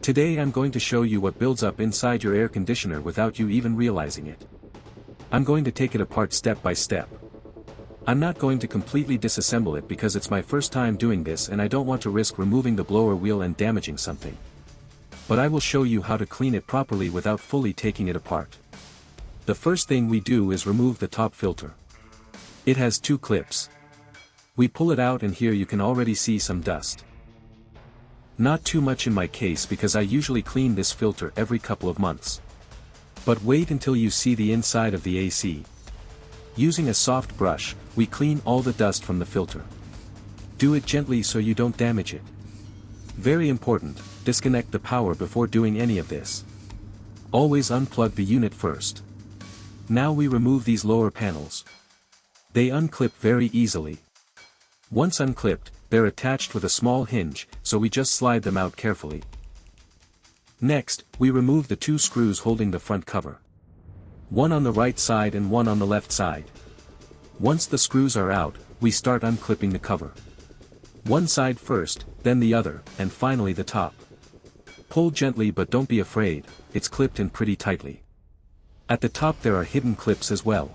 Today I'm going to show you what builds up inside your air conditioner without you even realizing it. I'm going to take it apart step by step. I'm not going to completely disassemble it because it's my first time doing this and I don't want to risk removing the blower wheel and damaging something. But I will show you how to clean it properly without fully taking it apart. The first thing we do is remove the top filter. It has two clips. We pull it out and here you can already see some dust. Not too much in my case because I usually clean this filter every couple of months. But wait until you see the inside of the AC. Using a soft brush, we clean all the dust from the filter. Do it gently so you don't damage it. Very important, disconnect the power before doing any of this. Always unplug the unit first. Now we remove these lower panels. They unclip very easily. Once unclipped, they're attached with a small hinge, so we just slide them out carefully. Next, we remove the two screws holding the front cover. One on the right side and one on the left side. Once the screws are out, we start unclipping the cover. One side first, then the other, and finally the top. Pull gently but don't be afraid, it's clipped in pretty tightly. At the top there are hidden clips as well.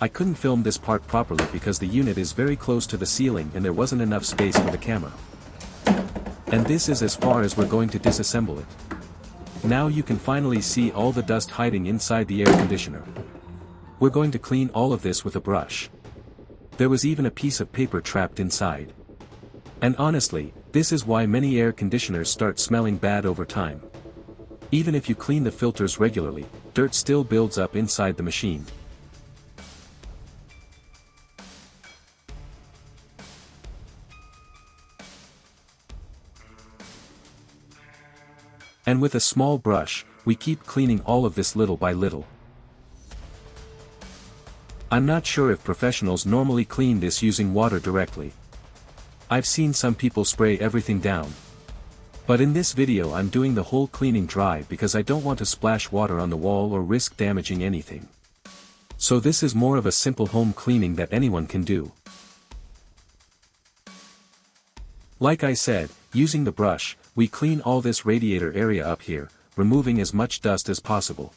I couldn't film this part properly because the unit is very close to the ceiling and there wasn't enough space for the camera. And this is as far as we're going to disassemble it. Now you can finally see all the dust hiding inside the air conditioner. We're going to clean all of this with a brush. There was even a piece of paper trapped inside. And honestly, this is why many air conditioners start smelling bad over time. Even if you clean the filters regularly, dirt still builds up inside the machine. And with a small brush, we keep cleaning all of this little by little. I'm not sure if professionals normally clean this using water directly. I've seen some people spray everything down. But in this video I'm doing the whole cleaning dry because I don't want to splash water on the wall or risk damaging anything. So this is more of a simple home cleaning that anyone can do. Like I said, using the brush, we clean all this radiator area up here, removing as much dust as possible.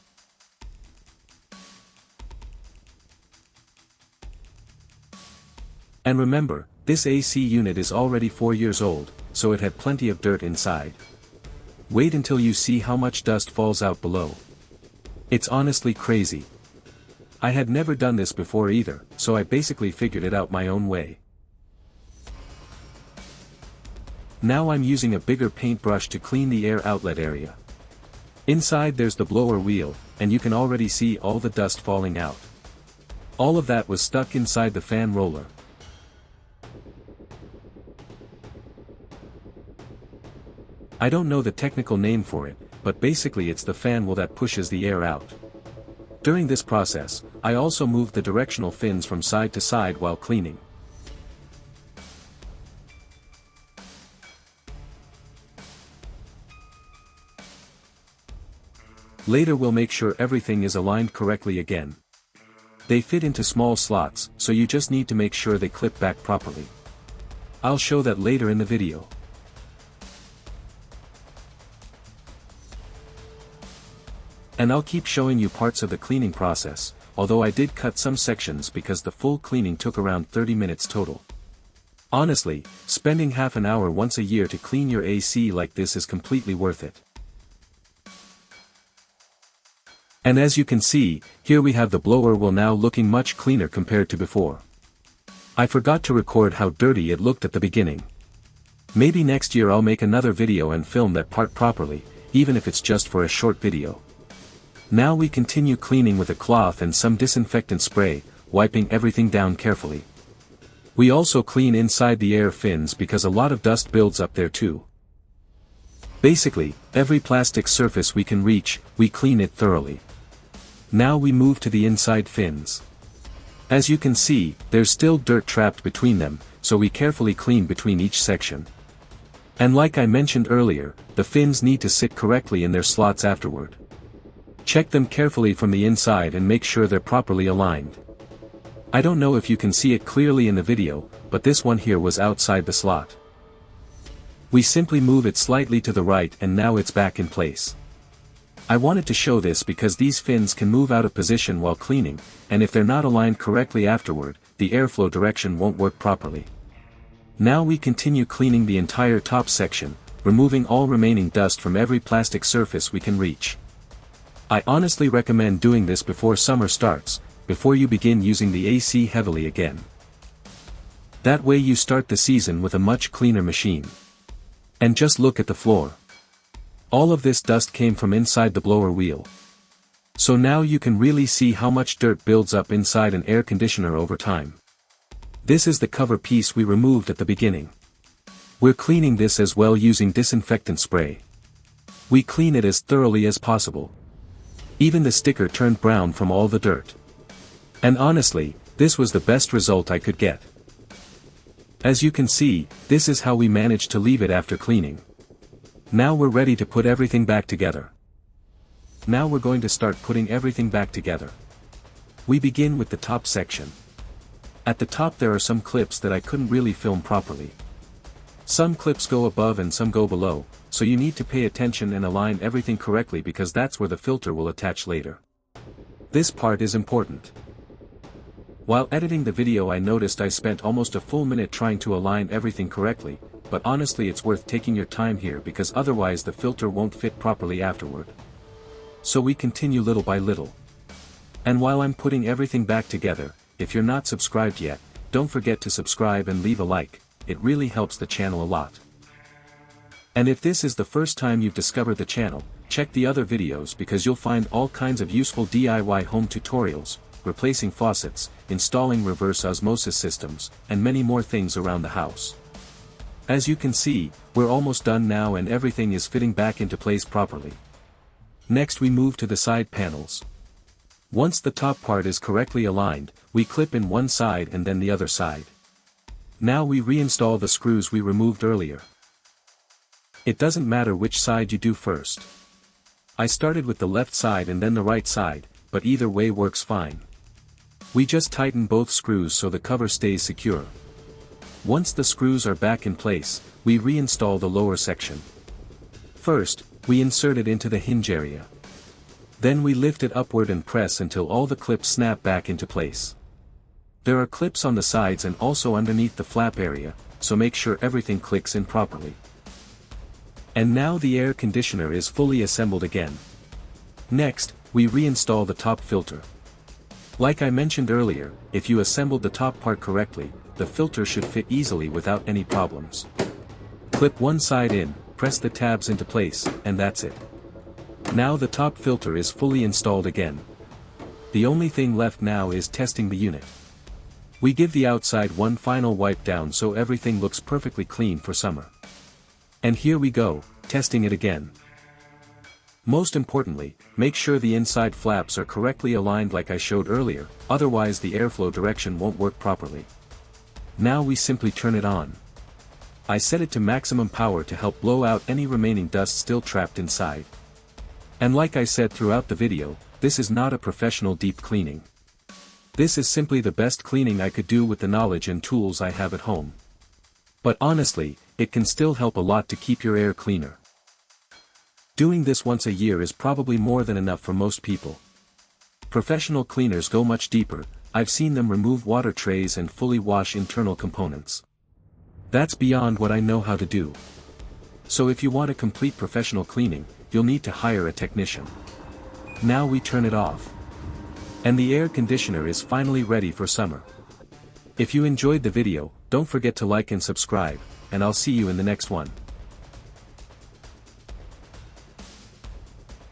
And remember, this AC unit is already 4 years old, so it had plenty of dirt inside. Wait until you see how much dust falls out below. It's honestly crazy. I had never done this before either, so I basically figured it out my own way. Now I'm using a bigger paintbrush to clean the air outlet area. Inside there's the blower wheel, and you can already see all the dust falling out. All of that was stuck inside the fan roller. I don't know the technical name for it, but basically it's the fan wheel that pushes the air out. During this process, I also moved the directional fins from side to side while cleaning. Later we'll make sure everything is aligned correctly again. They fit into small slots, so you just need to make sure they clip back properly. I'll show that later in the video. And I'll keep showing you parts of the cleaning process, although I did cut some sections because the full cleaning took around 30 minutes total. Honestly, spending half an hour once a year to clean your AC like this is completely worth it. And as you can see, here we have the blower wheel now looking much cleaner compared to before. I forgot to record how dirty it looked at the beginning. Maybe next year I'll make another video and film that part properly, even if it's just for a short video. Now we continue cleaning with a cloth and some disinfectant spray, wiping everything down carefully. We also clean inside the air fins because a lot of dust builds up there too. Basically, every plastic surface we can reach, we clean it thoroughly. Now we move to the inside fins. As you can see, there's still dirt trapped between them, so we carefully clean between each section. And like I mentioned earlier, the fins need to sit correctly in their slots afterward. Check them carefully from the inside and make sure they're properly aligned. I don't know if you can see it clearly in the video, but this one here was outside the slot. We simply move it slightly to the right and now it's back in place. I wanted to show this because these fins can move out of position while cleaning, and if they're not aligned correctly afterward, the airflow direction won't work properly. Now we continue cleaning the entire top section, removing all remaining dust from every plastic surface we can reach. I honestly recommend doing this before summer starts, before you begin using the AC heavily again. That way you start the season with a much cleaner machine. And just look at the floor. All of this dust came from inside the blower wheel. So now you can really see how much dirt builds up inside an air conditioner over time. This is the cover piece we removed at the beginning. We're cleaning this as well using disinfectant spray. We clean it as thoroughly as possible. Even the sticker turned brown from all the dirt. And honestly, this was the best result I could get. As you can see, this is how we managed to leave it after cleaning. Now we're ready to put everything back together. Now we're going to start putting everything back together. We begin with the top section. At the top there are some clips that I couldn't really film properly. Some clips go above and some go below, so you need to pay attention and align everything correctly because that's where the filter will attach later. This part is important. While editing the video I noticed I spent almost a full minute trying to align everything correctly, but honestly it's worth taking your time here because otherwise the filter won't fit properly afterward. So we continue little by little. And while I'm putting everything back together, if you're not subscribed yet, don't forget to subscribe and leave a like, it really helps the channel a lot. And if this is the first time you've discovered the channel, check the other videos because you'll find all kinds of useful DIY home tutorials, replacing faucets, installing reverse osmosis systems, and many more things around the house. As you can see, we're almost done now and everything is fitting back into place properly. Next we move to the side panels. Once the top part is correctly aligned, we clip in one side and then the other side. Now we reinstall the screws we removed earlier. It doesn't matter which side you do first. I started with the left side and then the right side, but either way works fine. We just tighten both screws so the cover stays secure. Once the screws are back in place, we reinstall the lower section. First, we insert it into the hinge area. Then we lift it upward and press until all the clips snap back into place. There are clips on the sides and also underneath the flap area, so make sure everything clicks in properly. And now the air conditioner is fully assembled again. Next, we reinstall the top filter. Like I mentioned earlier, if you assembled the top part correctly, the filter should fit easily without any problems. Clip one side in, press the tabs into place, and that's it. Now the top filter is fully installed again. The only thing left now is testing the unit. We give the outside one final wipe down so everything looks perfectly clean for summer. And here we go, testing it again. Most importantly, make sure the inside flaps are correctly aligned like I showed earlier, otherwise the airflow direction won't work properly. Now we simply turn it on. I set it to maximum power to help blow out any remaining dust still trapped inside. And like I said throughout the video, this is not a professional deep cleaning. This is simply the best cleaning I could do with the knowledge and tools I have at home. But honestly, it can still help a lot to keep your air cleaner. Doing this once a year is probably more than enough for most people. Professional cleaners go much deeper. I've seen them remove water trays and fully wash internal components. That's beyond what I know how to do. So if you want a complete professional cleaning, you'll need to hire a technician. Now we turn it off. And the air conditioner is finally ready for summer. If you enjoyed the video, don't forget to like and subscribe, and I'll see you in the next one.